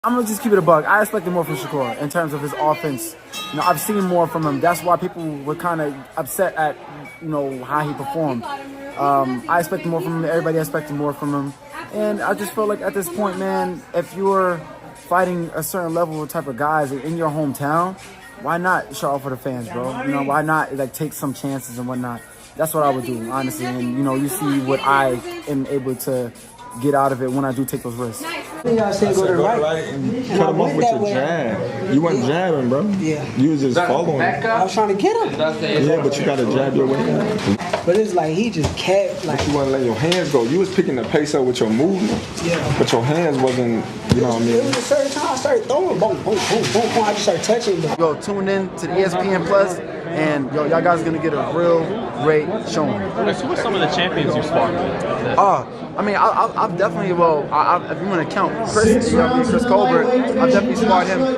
I'm gonna just keep it a bug. I expected more from Shakur in terms of his offense. I've seen more from him. That's why people were kind of upset at, how he performed. I expected more from him. Everybody expected more from him. And I just feel like at this point, man, if you're fighting a certain level of type of guys in your hometown, why not show off for the fans, bro? Why not take some chances and whatnot? That's what I would do, honestly. And, you see what I am able to get out of it when I do take those risks. I said go to the right and cut him off with your jab. You wasn't jabbing, bro. Yeah. You was just following. I was trying to get him. Yeah, but you got to jab your way in. But it's like he just kept like. But you wasn't letting your hands go. You was picking the pace up with your movement. Yeah. But your hands wasn't, you know what I mean? It was a certain time I started throwing, boom, boom, boom, boom, boom. I just started touching. Yo, tune in to the ESPN Plus, and y'all guys are gonna get a real great showing. Who are some of the champions you sparred with? I've definitely, if you want to count Chris Colbert, I've definitely sparred him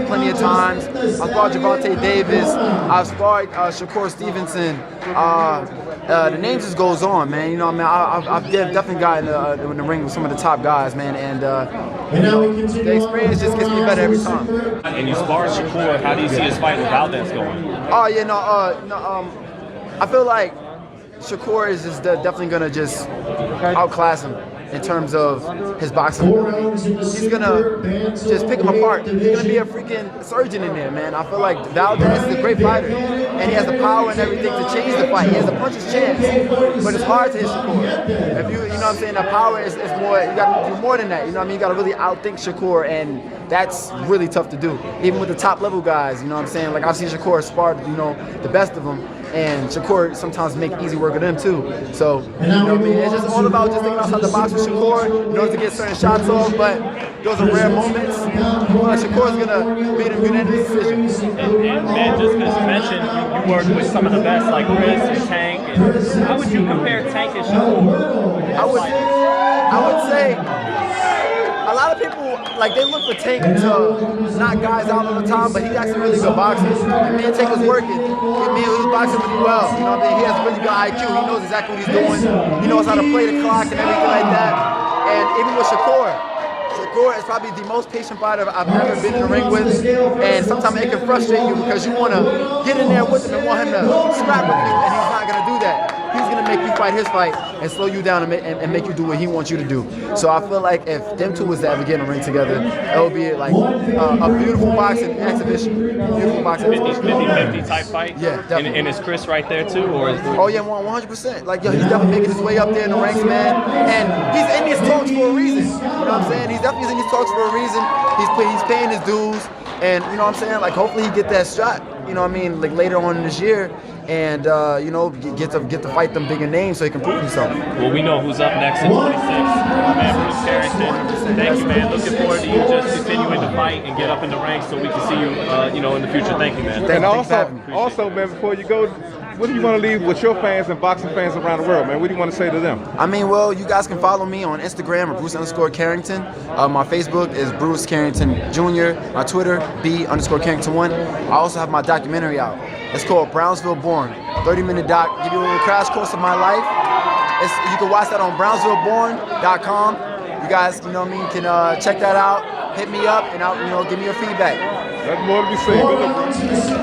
plenty of times. I sparred Gervonta Davis. I've sparred Shakur Stevenson. The names just goes on, man. I've definitely gotten in the ring with some of the top guys, man, and the experience just gets me better every time. And you sparred Shakur. How do you see his fight with Valdez going? Oh yeah, I feel like Shakur is just definitely gonna just outclass him in terms of his boxing ability. He's gonna just pick him apart. He's gonna be a freaking surgeon in there, man. I feel like Valdez is a great fighter, and he has the power and everything to change the fight. He has a puncher's chance, but it's hard to hit Shakur. If you know what I'm saying, the power is more. You gotta do more than that. You know what I mean? You gotta really outthink Shakur, and that's really tough to do. Even with the top level guys, you know what I'm saying? Like I've seen Shakur spar, the best of them. And Shakur sometimes make easy work of them too. So, you know what I mean? It's just all about just thinking outside the box with Shakur in order to get certain shots off, but those are rare moments. Shakur's gonna beat him unanimous decision. And man, just because you mentioned you worked with some of the best like Chris and Tank, and how would you compare Tank and Shakur? I would say a lot of people, they look for Tank to knock guys out all the time, but he's actually really good boxer. And me and Tank was working. Me and he was boxing really well. You know what I mean? He has really good IQ. He knows exactly what he's doing. He knows how to play the clock and everything like that. And even with Shakur is probably the most patient fighter I've ever been in the ring with. And sometimes it can frustrate you because you want to get in there with him and want him to scrap with you, and he's not going to do that. He's going to make you fight his fight and slow you down and make you do what he wants you to do. So I feel like if them two was to ever get in the ring together, it would be like a beautiful boxing exhibition. Beautiful boxing exhibition. 50-50 type fight? Yeah, definitely. And is Chris right there too? Or is Oh yeah, 100%. He's definitely making his way up there in the ranks, man. And he's in these talks for a reason. You know what I'm saying? He's definitely in these talks for a reason. He's paying his dues. And you know what I'm saying? Hopefully he get that shot, you know what I mean, later on in this year. And get to fight them bigger names so he can prove himself. Well, we know who's up next in 26. Man, Shu Carrington. Thank you, man. Looking forward to you just continuing to fight and get up in the ranks so we can see you, in the future. Thank you, man. And also, man, before you go, what do you want to leave with your fans and boxing fans around the world, man? What do you want to say to them? You guys can follow me on Instagram at Bruce_Carrington. My Facebook is Bruce Carrington Jr. My Twitter, B_Carrington1. I also have my documentary out. It's called Brownsville Born. 30-minute doc. Give you a little crash course of my life. You can watch that on brownsvilleborn.com. You guys, can check that out. Hit me up and give me your feedback. Nothing more to be said. Good luck, bro.